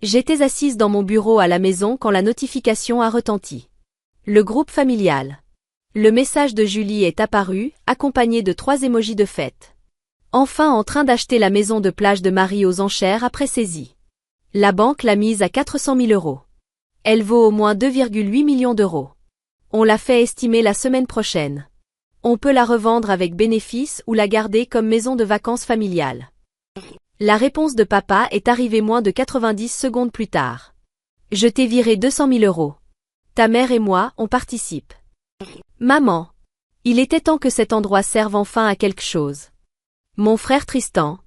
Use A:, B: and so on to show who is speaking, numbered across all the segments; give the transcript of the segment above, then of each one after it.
A: J'étais assise dans mon bureau à la maison quand la notification a retenti. Le groupe familial. Le message de Julie est apparu, accompagné de 3 émojis de fête. Enfin en train d'acheter la maison de plage de Marie aux enchères après saisie. La banque l'a mise à 400 000 €. Elle vaut au moins 2,8 millions d'euros. On l'a fait estimer la semaine prochaine. On peut la revendre avec bénéfice ou la garder comme maison de vacances familiale. La réponse de papa est arrivée moins de 90 secondes plus tard. Je t'ai viré 200 000 €. Ta mère et moi, on participe. Maman. Il était temps que cet endroit serve enfin à quelque chose. Mon frère Tristan.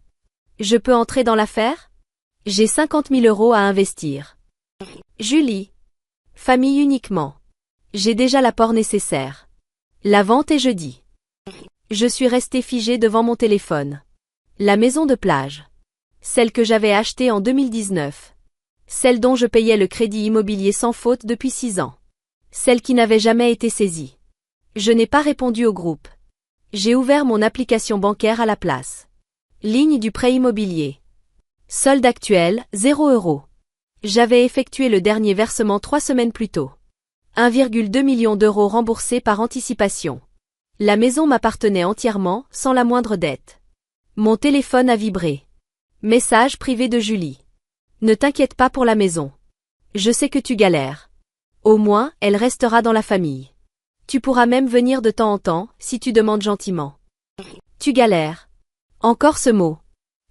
A: Je peux entrer dans l'affaire? J'ai 50 000 € à investir. Julie. Famille uniquement. J'ai déjà l'apport nécessaire. La vente est jeudi. Je suis restée figée devant mon téléphone. La maison de plage. Celle que j'avais achetée en 2019. Celle dont je payais le crédit immobilier sans faute depuis 6 ans. Celle qui n'avait jamais été saisie. Je n'ai pas répondu au groupe. J'ai ouvert mon application bancaire à la place. Ligne du prêt immobilier. Solde actuel, 0 €. J'avais effectué le dernier versement 3 semaines plus tôt. 1,2 million d'euros remboursés par anticipation. La maison m'appartenait entièrement, sans la moindre dette. Mon téléphone a vibré. Message privé de Julie. Ne t'inquiète pas pour la maison. Je sais que tu galères. Au moins, elle restera dans la famille. Tu pourras même venir de temps en temps, si tu demandes gentiment. Tu galères. Encore ce mot.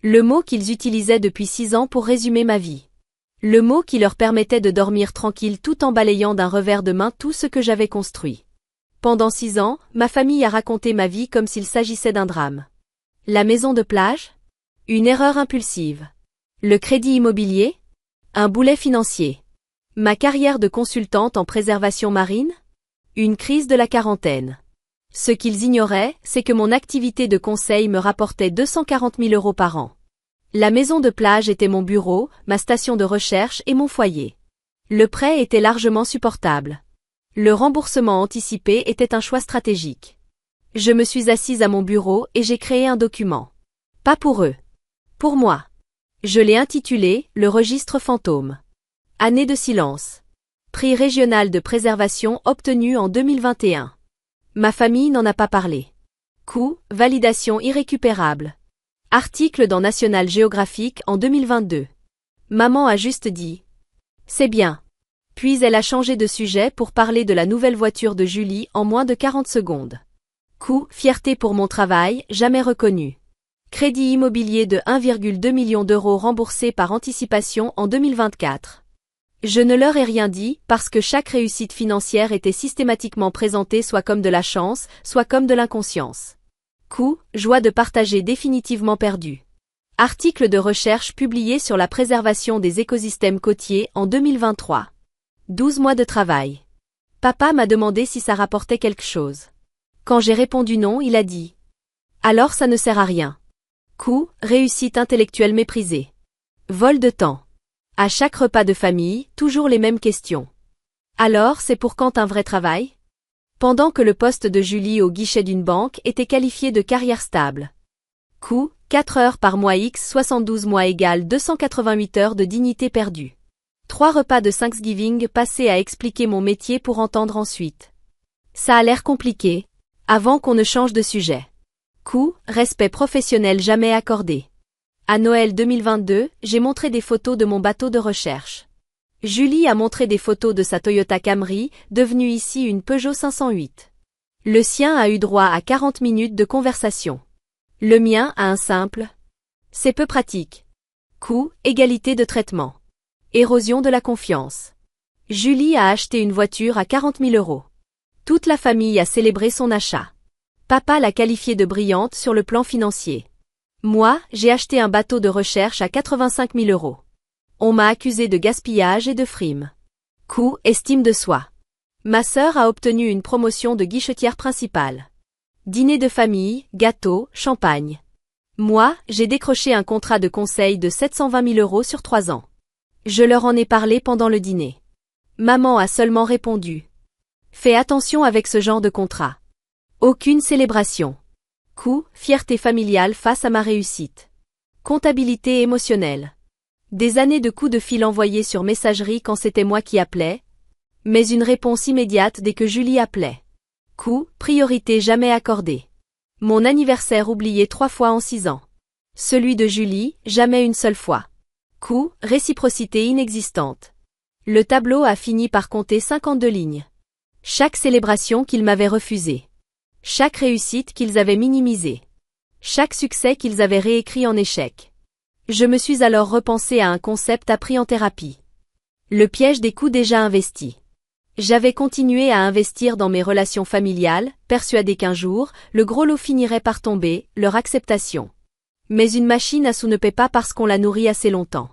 A: Le mot qu'ils utilisaient depuis 6 ans pour résumer ma vie. Le mot qui leur permettait de dormir tranquille tout en balayant d'un revers de main tout ce que j'avais construit. Pendant 6 ans, ma famille a raconté ma vie comme s'il s'agissait d'un drame. La maison de plage? Une erreur impulsive. Le crédit immobilier? Un boulet financier. Ma carrière de consultante en préservation marine? Une crise de la quarantaine. Ce qu'ils ignoraient, c'est que mon activité de conseil me rapportait 240 000 € par an. La maison de plage était mon bureau, ma station de recherche et mon foyer. Le prêt était largement supportable. Le remboursement anticipé était un choix stratégique. Je me suis assise à mon bureau et j'ai créé un document. Pas pour eux. Pour moi. Je l'ai intitulé « Le registre fantôme ». Année de silence. Prix régional de préservation obtenu en 2021. Ma famille n'en a pas parlé. Coût, validation irrécupérable. Article dans National Geographic en 2022. Maman a juste dit « C'est bien ». Puis elle a changé de sujet pour parler de la nouvelle voiture de Julie en moins de 40 secondes. Coût, fierté pour mon travail, jamais reconnu. Crédit immobilier de 1,2 million d'euros remboursé par anticipation en 2024. Je ne leur ai rien dit parce que chaque réussite financière était systématiquement présentée soit comme de la chance, soit comme de l'inconscience. Coût, joie de partager définitivement perdu. Article de recherche publié sur la préservation des écosystèmes côtiers en 2023. 12 mois de travail. Papa m'a demandé si ça rapportait quelque chose. Quand j'ai répondu non, il a dit « Alors ça ne sert à rien ». Coût, réussite intellectuelle méprisée. Vol de temps. À chaque repas de famille, toujours les mêmes questions. Alors, c'est pour quand un vrai travail? Pendant que le poste de Julie au guichet d'une banque était qualifié de carrière stable. Coût, 4 heures par mois x 72 mois égale 288 heures de dignité perdue. 3 repas de Thanksgiving passés à expliquer mon métier pour entendre ensuite. Ça a l'air compliqué. Avant qu'on ne change de sujet. Coût, respect professionnel jamais accordé. À Noël 2022, j'ai montré des photos de mon bateau de recherche. Julie a montré des photos de sa Toyota Camry, devenue ici une Peugeot 508. Le sien a eu droit à 40 minutes de conversation. Le mien a un simple. C'est peu pratique. Coût, égalité de traitement. Érosion de la confiance. Julie a acheté une voiture à 40 000 €. Toute la famille a célébré son achat. Papa l'a qualifiée de brillante sur le plan financier. Moi, j'ai acheté un bateau de recherche à 85 000 €. On m'a accusé de gaspillage et de frime. Coût, estime de soi. Ma sœur a obtenu une promotion de guichetière principale. Dîner de famille, gâteau, champagne. Moi, j'ai décroché un contrat de conseil de 720 000 € sur 3 ans. Je leur en ai parlé pendant le dîner. Maman a seulement répondu. Fais attention avec ce genre de contrat. Aucune célébration. Coût, fierté familiale face à ma réussite. Comptabilité émotionnelle. Des années de coups de fil envoyés sur messagerie quand c'était moi qui appelais, mais une réponse immédiate dès que Julie appelait. Coût, priorité jamais accordée. Mon anniversaire oublié 3 fois en 6 ans. Celui de Julie, jamais une seule fois. Coût, réciprocité inexistante. Le tableau a fini par compter 52 lignes. Chaque célébration qu'ils m'avaient refusée. Chaque réussite qu'ils avaient minimisée. Chaque succès qu'ils avaient réécrit en échec. Je me suis alors repensé à un concept appris en thérapie. Le piège des coûts déjà investis. J'avais continué à investir dans mes relations familiales, persuadé qu'un jour, le gros lot finirait par tomber, leur acceptation. Mais une machine à sous ne paie pas parce qu'on la nourrit assez longtemps.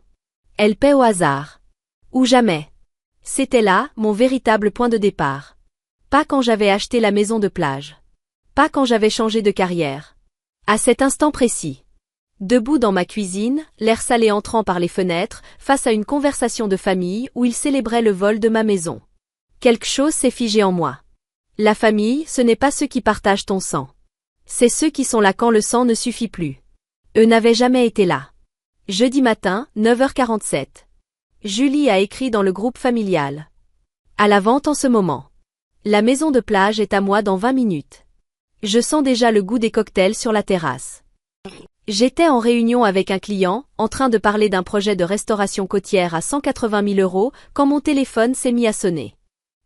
A: Elle paie au hasard. Ou jamais. C'était là, mon véritable point de départ. Pas quand j'avais acheté la maison de plage. Pas quand j'avais changé de carrière. À cet instant précis. Debout dans ma cuisine, l'air salé entrant par les fenêtres, face à une conversation de famille où ils célébraient le vol de ma maison. Quelque chose s'est figé en moi. La famille, ce n'est pas ceux qui partagent ton sang. C'est ceux qui sont là quand le sang ne suffit plus. Eux n'avaient jamais été là. Jeudi matin, 9h47. Julie a écrit dans le groupe familial. À la vente en ce moment. La maison de plage est à moi dans 20 minutes. Je sens déjà le goût des cocktails sur la terrasse. J'étais en réunion avec un client, en train de parler d'un projet de restauration côtière à 180 000 €, quand mon téléphone s'est mis à sonner.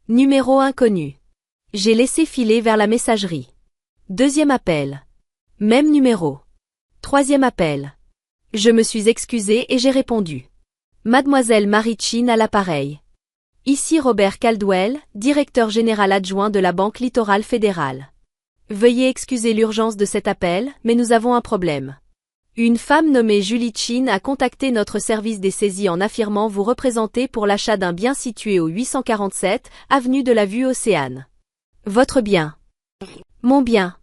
A: Numéro inconnu. J'ai laissé filer vers la messagerie. Deuxième appel. Même numéro. Troisième appel. Je me suis excusée et j'ai répondu. Mademoiselle Marie Chin à l'appareil. Ici Robert Caldwell, directeur général adjoint de la Banque Littorale Fédérale. Veuillez excuser l'urgence de cet appel, mais nous avons un problème. Une femme nommée Julie Chin a contacté notre service des saisies en affirmant vous représenter pour l'achat d'un bien situé au 847, avenue de la Vue Océane. Votre bien. Mon bien.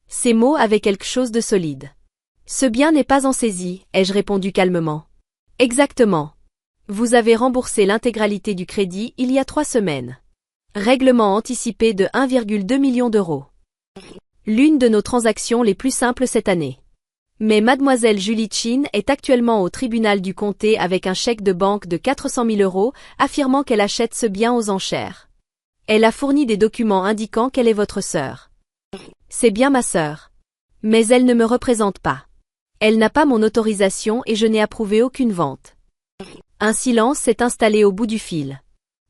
A: Ces mots avaient quelque chose de solide. Ce bien n'est pas en saisie, ai-je répondu calmement. Exactement. Vous avez remboursé l'intégralité du crédit il y a 3 semaines. Règlement anticipé de 1,2 million d'euros. L'une de nos transactions les plus simples cette année. Mais mademoiselle Julie Chin est actuellement au tribunal du comté avec un chèque de banque de 400 000 €, affirmant qu'elle achète ce bien aux enchères. Elle a fourni des documents indiquant qu'elle est votre sœur. C'est bien ma sœur. Mais elle ne me représente pas. Elle n'a pas mon autorisation et je n'ai approuvé aucune vente. Un silence s'est installé au bout du fil.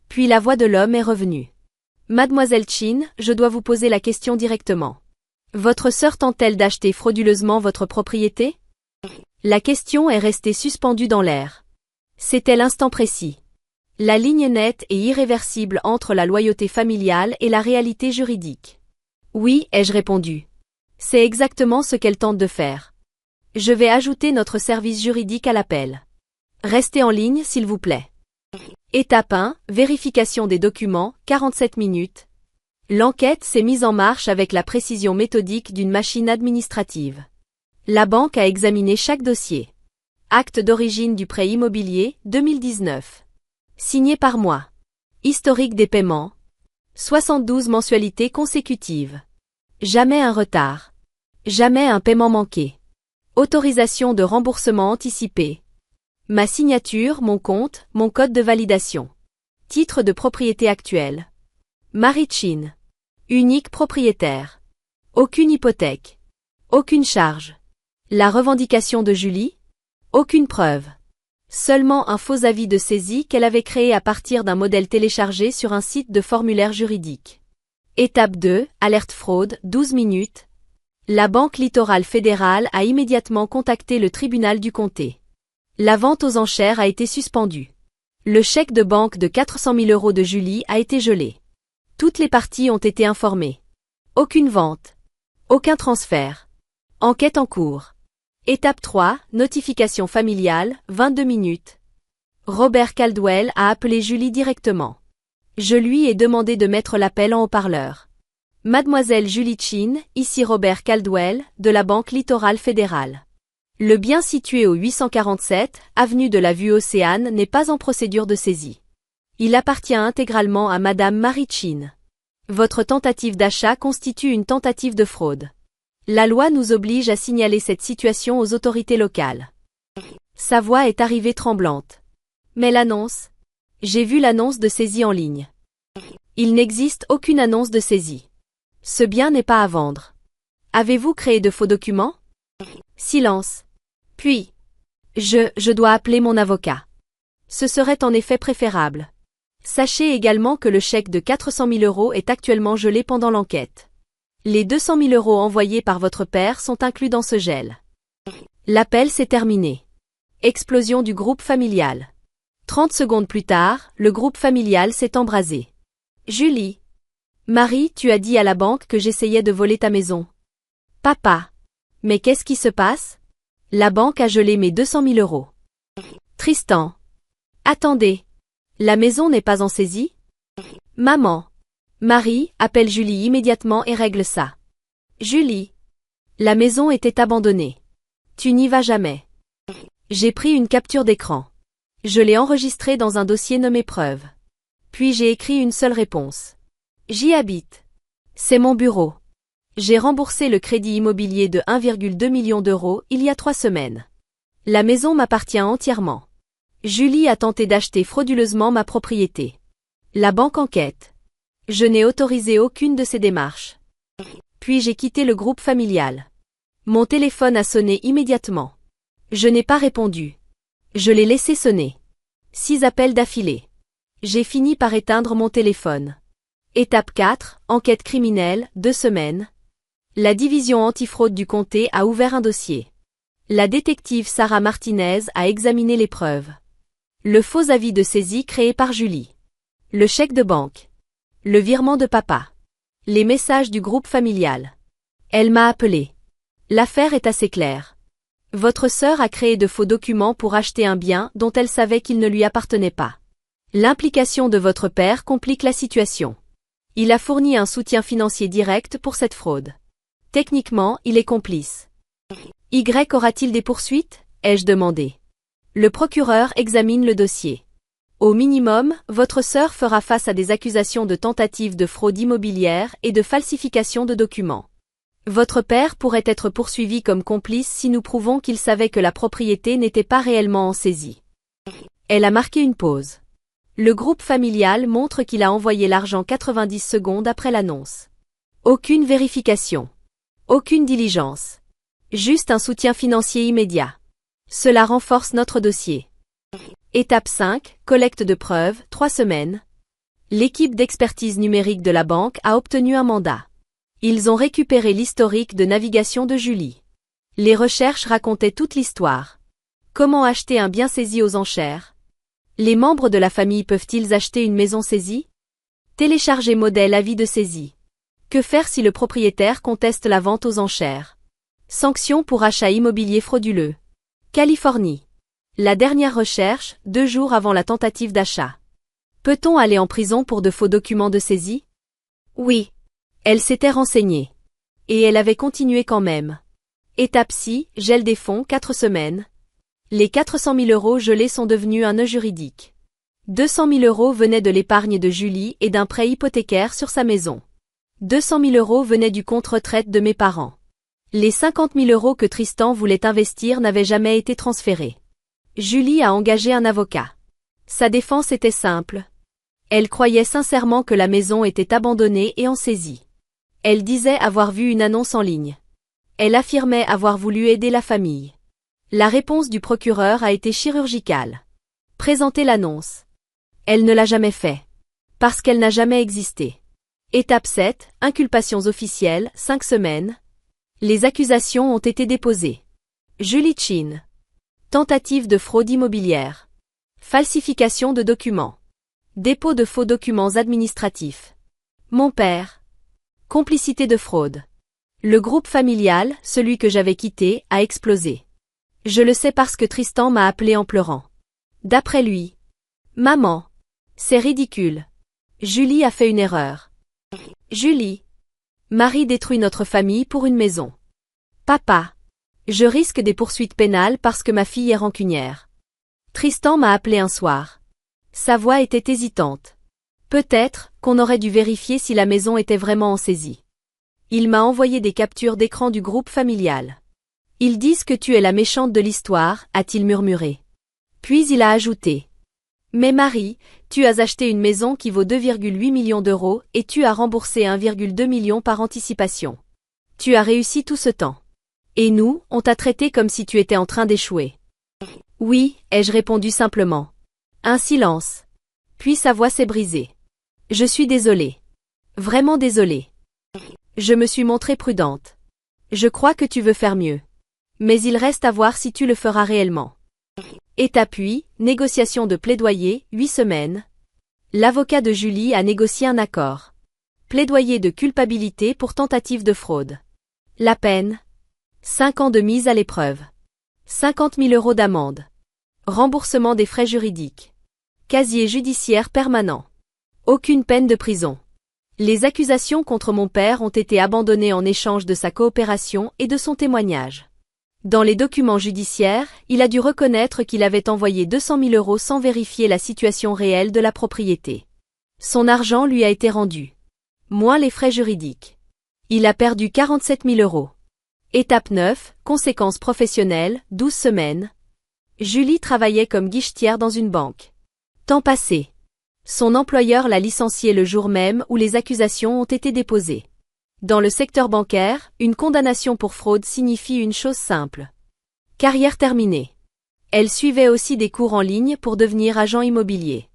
A: Puis la voix de l'homme est revenue. Mademoiselle Chin, je dois vous poser la question directement. Votre sœur tente-t-elle d'acheter frauduleusement votre propriété? La question est restée suspendue dans l'air. C'était l'instant précis. La ligne nette et irréversible entre la loyauté familiale et la réalité juridique. Oui, ai-je répondu. C'est exactement ce qu'elle tente de faire. Je vais ajouter notre service juridique à l'appel. Restez en ligne s'il vous plaît. Étape 1, vérification des documents, 47 minutes. L'enquête s'est mise en marche avec la précision méthodique d'une machine administrative. La banque a examiné chaque dossier. Acte d'origine du prêt immobilier, 2019. Signé par moi. Historique des paiements. 72 mensualités consécutives. Jamais un retard. Jamais un paiement manqué. Autorisation de remboursement anticipé. Ma signature, mon compte, mon code de validation. Titre de propriété actuel. Marie Chin. Unique propriétaire. Aucune hypothèque. Aucune charge. La revendication de Julie? Aucune preuve. Seulement un faux avis de saisie qu'elle avait créé à partir d'un modèle téléchargé sur un site de formulaire juridique. Étape 2, alerte fraude, 12 minutes. La Banque Littorale Fédérale a immédiatement contacté le tribunal du comté. La vente aux enchères a été suspendue. Le chèque de banque de 400 000 € de Julie a été gelé. Toutes les parties ont été informées. Aucune vente. Aucun transfert. Enquête en cours. Étape 3, notification familiale, 22 minutes. Robert Caldwell a appelé Julie directement. Je lui ai demandé de mettre l'appel en haut-parleur. Mademoiselle Julie Chin, ici Robert Caldwell, de la Banque Littorale Fédérale. Le bien situé au 847, avenue de la Vue Océane n'est pas en procédure de saisie. Il appartient intégralement à Madame Marie Chin. Votre tentative d'achat constitue une tentative de fraude. La loi nous oblige à signaler cette situation aux autorités locales. Sa voix est arrivée tremblante. Mais l'annonce? J'ai vu l'annonce de saisie en ligne. Il n'existe aucune annonce de saisie. Ce bien n'est pas à vendre. Avez-vous créé de faux documents? Silence. Puis, je dois appeler mon avocat. Ce serait en effet préférable. Sachez également que le chèque de 400 000 € est actuellement gelé pendant l'enquête. Les 200 000 € envoyés par votre père sont inclus dans ce gel. L'appel s'est terminé. Explosion du groupe familial. 30 secondes plus tard, le groupe familial s'est embrasé. Julie. Marie, tu as dit à la banque que j'essayais de voler ta maison. Papa. Mais qu'est-ce qui se passe? La banque a gelé mes 200 000 €. Tristan. Attendez. La maison n'est pas en saisie? Maman. Marie, appelle Julie immédiatement et règle ça. Julie. La maison était abandonnée. Tu n'y vas jamais. J'ai pris une capture d'écran. Je l'ai enregistrée dans un dossier nommé preuve. Puis j'ai écrit une seule réponse. J'y habite. C'est mon bureau. J'ai remboursé le crédit immobilier de 1,2 million d'euros il y a 3 semaines. La maison m'appartient entièrement. Julie a tenté d'acheter frauduleusement ma propriété. La banque enquête. Je n'ai autorisé aucune de ces démarches. Puis j'ai quitté le groupe familial. Mon téléphone a sonné immédiatement. Je n'ai pas répondu. Je l'ai laissé sonner. 6 appels d'affilée. J'ai fini par éteindre mon téléphone. Étape 4, enquête criminelle, 2 semaines. La division antifraude du comté a ouvert un dossier. La détective Sarah Martinez a examiné les preuves. Le faux avis de saisie créé par Julie. Le chèque de banque. Le virement de papa. Les messages du groupe familial. Elle m'a appelé. L'affaire est assez claire. Votre sœur a créé de faux documents pour acheter un bien dont elle savait qu'il ne lui appartenait pas. L'implication de votre père complique la situation. Il a fourni un soutien financier direct pour cette fraude. Techniquement, il est complice. Y aura-t-il des poursuites? Ai-je demandé. Le procureur examine le dossier. Au minimum, votre sœur fera face à des accusations de tentative de fraude immobilière et de falsification de documents. Votre père pourrait être poursuivi comme complice si nous prouvons qu'il savait que la propriété n'était pas réellement en saisie. Elle a marqué une pause. Le groupe familial montre qu'il a envoyé l'argent 90 secondes après l'annonce. Aucune vérification. Aucune diligence. Juste un soutien financier immédiat. Cela renforce notre dossier. Étape 5, collecte de preuves, 3 semaines. L'équipe d'expertise numérique de la banque a obtenu un mandat. Ils ont récupéré l'historique de navigation de Julie. Les recherches racontaient toute l'histoire. Comment acheter un bien saisi aux enchères? Les membres de la famille peuvent-ils acheter une maison saisie? Télécharger modèle avis de saisie. Que faire si le propriétaire conteste la vente aux enchères? Sanctions pour achat immobilier frauduleux. Californie. La dernière recherche, 2 jours avant la tentative d'achat. Peut-on aller en prison pour de faux documents de saisie? Oui. Elle s'était renseignée. Et elle avait continué quand même. Étape 6, gel des fonds, 4 semaines. Les 400 000 € gelés sont devenus un nœud juridique. 200 000 € venaient de l'épargne de Julie et d'un prêt hypothécaire sur sa maison. 200 000 € venaient du compte retraite de mes parents. Les 50 000 € que Tristan voulait investir n'avaient jamais été transférés. Julie a engagé un avocat. Sa défense était simple. Elle croyait sincèrement que la maison était abandonnée et en saisie. Elle disait avoir vu une annonce en ligne. Elle affirmait avoir voulu aider la famille. La réponse du procureur a été chirurgicale. Présenter l'annonce. Elle ne l'a jamais fait. Parce qu'elle n'a jamais existé. Étape 7, inculpations officielles, 5 semaines. Les accusations ont été déposées. Julie Chin. Tentative de fraude immobilière. Falsification de documents. Dépôt de faux documents administratifs. Mon père. Complicité de fraude. Le groupe familial, celui que j'avais quitté, a explosé. Je le sais parce que Tristan m'a appelé en pleurant. D'après lui. Maman. C'est ridicule. Julie a fait une erreur. Julie. Marie détruit notre famille pour une maison. Papa. Je risque des poursuites pénales parce que ma fille est rancunière. Tristan m'a appelé un soir. Sa voix était hésitante. Peut-être qu'on aurait dû vérifier si la maison était vraiment en saisie. Il m'a envoyé des captures d'écran du groupe familial. Ils disent que tu es la méchante de l'histoire, a-t-il murmuré. Puis il a ajouté. Mais Marie, tu as acheté une maison qui vaut 2,8 millions d'euros et tu as remboursé 1,2 million par anticipation. Tu as réussi tout ce temps. Et nous, on t'a traité comme si tu étais en train d'échouer. Oui, ai-je répondu simplement. Un silence. Puis sa voix s'est brisée. Je suis désolée. Vraiment désolée. Je me suis montrée prudente. Je crois que tu veux faire mieux. Mais il reste à voir si tu le feras réellement. Étape 8, négociation de plaidoyer, 8 semaines. L'avocat de Julie a négocié un accord. Plaidoyer de culpabilité pour tentative de fraude. La peine. 5 ans de mise à l'épreuve. 50 000 euros d'amende. Remboursement des frais juridiques. Casier judiciaire permanent. Aucune peine de prison. Les accusations contre mon père ont été abandonnées en échange de sa coopération et de son témoignage. Dans les documents judiciaires, il a dû reconnaître qu'il avait envoyé 200 000 euros sans vérifier la situation réelle de la propriété. Son argent lui a été rendu. Moins les frais juridiques. Il a perdu 47 000 euros. Étape 9, conséquences professionnelles, 12 semaines. Julie travaillait comme guichetière dans une banque. Temps passé. Son employeur l'a licenciée le jour même où les accusations ont été déposées. Dans le secteur bancaire, une condamnation pour fraude signifie une chose simple. Carrière terminée. Elle suivait aussi des cours en ligne pour devenir agent immobilier.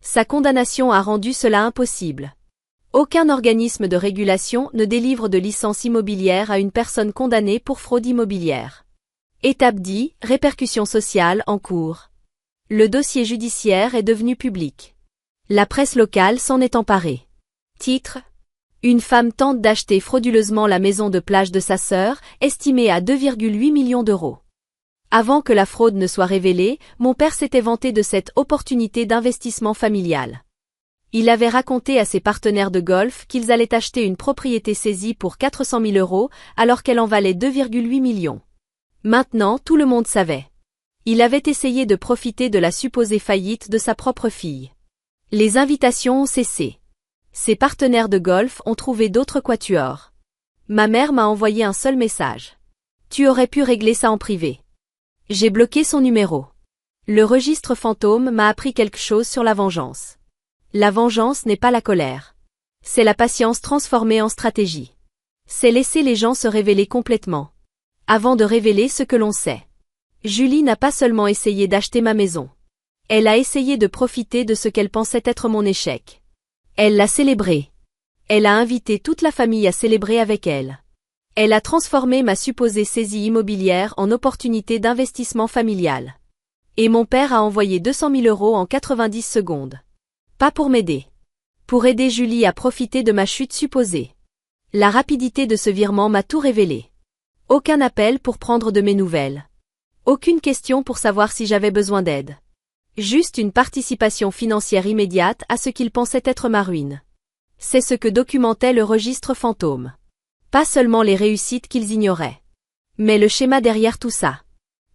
A: Sa condamnation a rendu cela impossible. Aucun organisme de régulation ne délivre de licence immobilière à une personne condamnée pour fraude immobilière. Étape 10, répercussions sociales en cours. Le dossier judiciaire est devenu public. La presse locale s'en est emparée. Titre. Une femme tente d'acheter frauduleusement la maison de plage de sa sœur, estimée à 2,8 millions d'euros. Avant que la fraude ne soit révélée, mon père s'était vanté de cette opportunité d'investissement familial. Il avait raconté à ses partenaires de golf qu'ils allaient acheter une propriété saisie pour 400 000 euros alors qu'elle en valait 2,8 millions. Maintenant, tout le monde savait. Il avait essayé de profiter de la supposée faillite de sa propre fille. Les invitations ont cessé. Ses partenaires de golf ont trouvé d'autres quatuors. Ma mère m'a envoyé un seul message. Tu aurais pu régler ça en privé. J'ai bloqué son numéro. Le registre fantôme m'a appris quelque chose sur la vengeance. La vengeance n'est pas la colère. C'est la patience transformée en stratégie. C'est laisser les gens se révéler complètement. Avant de révéler ce que l'on sait. Julie n'a pas seulement essayé d'acheter ma maison. Elle a essayé de profiter de ce qu'elle pensait être mon échec. Elle l'a célébré. Elle a invité toute la famille à célébrer avec elle. Elle a transformé ma supposée saisie immobilière en opportunité d'investissement familial. Et mon père a envoyé 200 000 euros en 90 secondes. Pas pour m'aider. Pour aider Julie à profiter de ma chute supposée. La rapidité de ce virement m'a tout révélé. Aucun appel pour prendre de mes nouvelles. Aucune question pour savoir si j'avais besoin d'aide. Juste une participation financière immédiate à ce qu'ils pensaient être ma ruine. C'est ce que documentait le registre fantôme. Pas seulement les réussites qu'ils ignoraient. Mais le schéma derrière tout ça.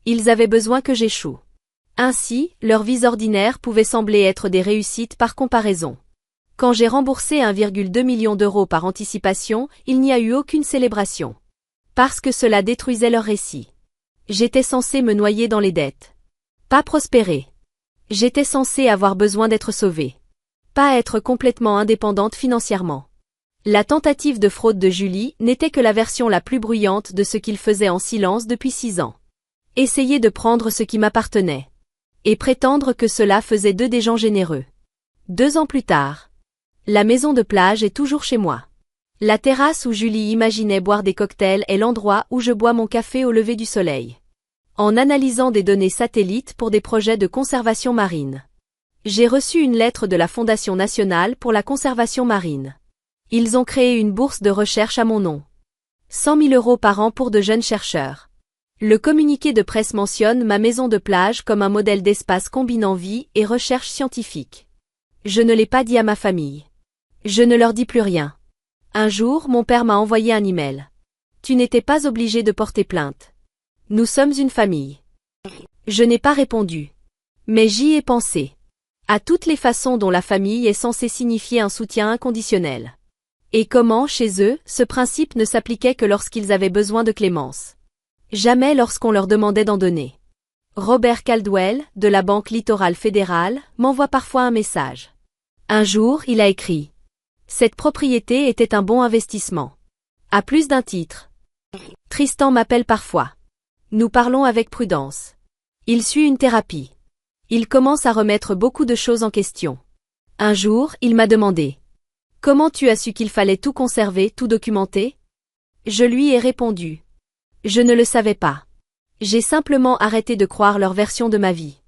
A: Ils avaient besoin que j'échoue. Ainsi, leurs vies ordinaires pouvaient sembler être des réussites par comparaison. Quand j'ai remboursé 1,2 million d'euros par anticipation, il n'y a eu aucune célébration. Parce que cela détruisait leur récit. J'étais censé me noyer dans les dettes. Pas prospérer. J'étais censée avoir besoin d'être sauvée. Pas être complètement indépendante financièrement. La tentative de fraude de Julie n'était que la version la plus bruyante de ce qu'il faisait en silence depuis 6 ans. Essayer de prendre ce qui m'appartenait. Et prétendre que cela faisait d'eux des gens généreux. 2 ans plus tard. La maison de plage est toujours chez moi. La terrasse où Julie imaginait boire des cocktails est l'endroit où je bois mon café au lever du soleil. En analysant des données satellites pour des projets de conservation marine. J'ai reçu une lettre de la Fondation nationale pour la conservation marine. Ils ont créé une bourse de recherche à mon nom. 100 000 euros par an pour de jeunes chercheurs. Le communiqué de presse mentionne ma maison de plage comme un modèle d'espace combinant vie et recherche scientifique. Je ne l'ai pas dit à ma famille. Je ne leur dis plus rien. Un jour, mon père m'a envoyé un email. Tu n'étais pas obligé de porter plainte. Nous sommes une famille. Je n'ai pas répondu. Mais j'y ai pensé. À toutes les façons dont la famille est censée signifier un soutien inconditionnel. Et comment, chez eux, ce principe ne s'appliquait que lorsqu'ils avaient besoin de clémence. Jamais lorsqu'on leur demandait d'en donner. Robert Caldwell, de la Banque Littorale Fédérale, m'envoie parfois un message. Un jour, il a écrit. Cette propriété était un bon investissement. À plus d'un titre. Tristan m'appelle parfois. Nous parlons avec prudence. Il suit une thérapie. Il commence à remettre beaucoup de choses en question. Un jour, il m'a demandé. Comment tu as su qu'il fallait tout conserver, tout documenter? Je lui ai répondu. Je ne le savais pas. J'ai simplement arrêté de croire leur version de ma vie.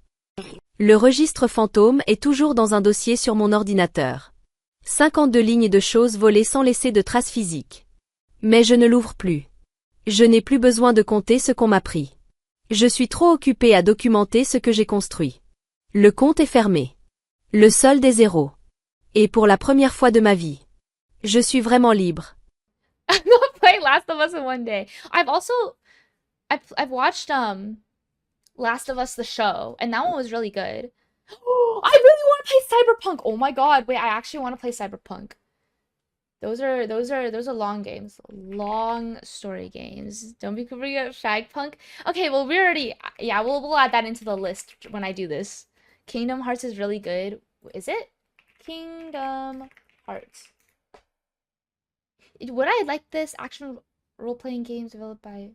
A: Le registre fantôme est toujours dans un dossier sur mon ordinateur. 52 lignes de choses volées sans laisser de traces physiques. Mais je ne l'ouvre plus. Je n'ai plus besoin de compter ce qu'on m'a pris. Je suis trop occupé à documenter ce que j'ai construit. Le compte est fermé. Le solde est zéro. Et pour la première fois de ma vie, je suis vraiment libre.
B: I'm gonna play Last of Us in one day. I've watched Last of Us the show, and that one was really good. I really want to play Cyberpunk. Oh my god, wait, I actually want to play Cyberpunk. Those are long games. Long story games. Don't be forget Shagpunk. Okay, well we already yeah, we'll add that into the list when I do this. Kingdom Hearts is really good. Is it? Kingdom Hearts. Would I like this action role-playing games developed by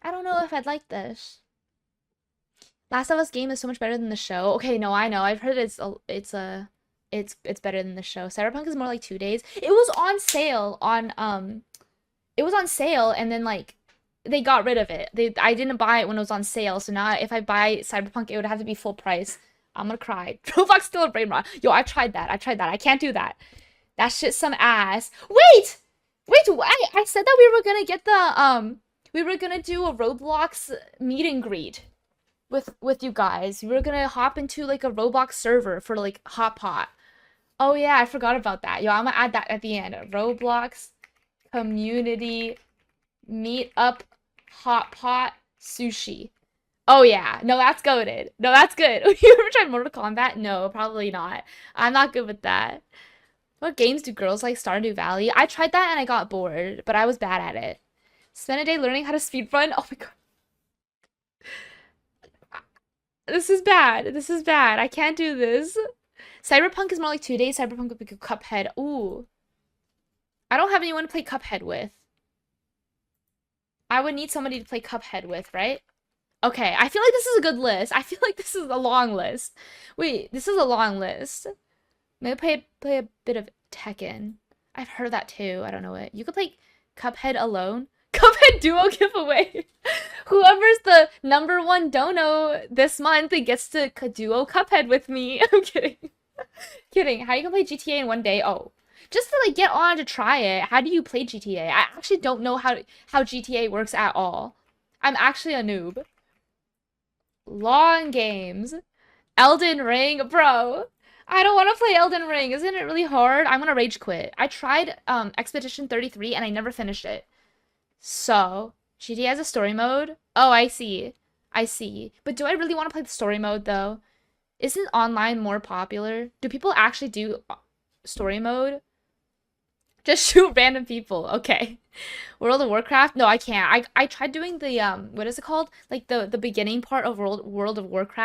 B: I don't know if I'd like this. Last of Us game is so much better than the show. Okay, no, I know. I've heard it's better than the show. Cyberpunk is more like 2 days. It was on sale on it was on sale and then like they got rid of it. I didn't buy it when it was on sale, so now if I buy Cyberpunk it would have to be full price. I'm gonna cry. Roblox still a brain rot. Yo, I tried that. I can't do that. That shit's some ass. Wait! I said that we were gonna get the we were gonna do a Roblox meet and greet with you guys. We were gonna hop into like a Roblox server for like Hot Pot. Oh yeah, I forgot about that. Yo, I'm gonna add that at the end. Roblox community meetup Hot Pot sushi. Oh yeah, no, that's goated. No, that's good. You ever tried Mortal Kombat? No, probably not. I'm not good with that. What games do girls like? Stardew Valley? I tried that and I got bored, but I was bad at it. Spend a day learning how to speedrun? Oh my god. This is bad. This is bad. I can't do this. Cyberpunk is more like 2 days. Cyberpunk would be good. Cuphead. Ooh. I don't have anyone to play Cuphead with. I would need somebody to play Cuphead with, right? Okay, I feel like this is a good list. I feel like this is a long list. Wait, this is a long list. Maybe play a bit of Tekken. I've heard that too. I don't know it. You could play Cuphead alone. Cuphead duo giveaway. Whoever's the #1 dono this month gets to duo Cuphead with me. I'm kidding. Kidding. How you can play GTA in one day? Oh, just to like get on to try it. How do you play GTA? I actually don't know how GTA works at all. I'm actually a noob. Long games. Elden Ring, bro. I don't want to play Elden Ring. Isn't it really hard? I'm gonna rage quit. I tried Expedition 33 and I never finished it. So, GTA has a story mode? Oh, I see. I see. But do I really want to play the story mode though? Isn't online more popular? Do people actually do story mode? Just shoot random people. Okay. World of Warcraft? No, I can't. I tried doing the what is it called? Like the beginning part of World of Warcraft.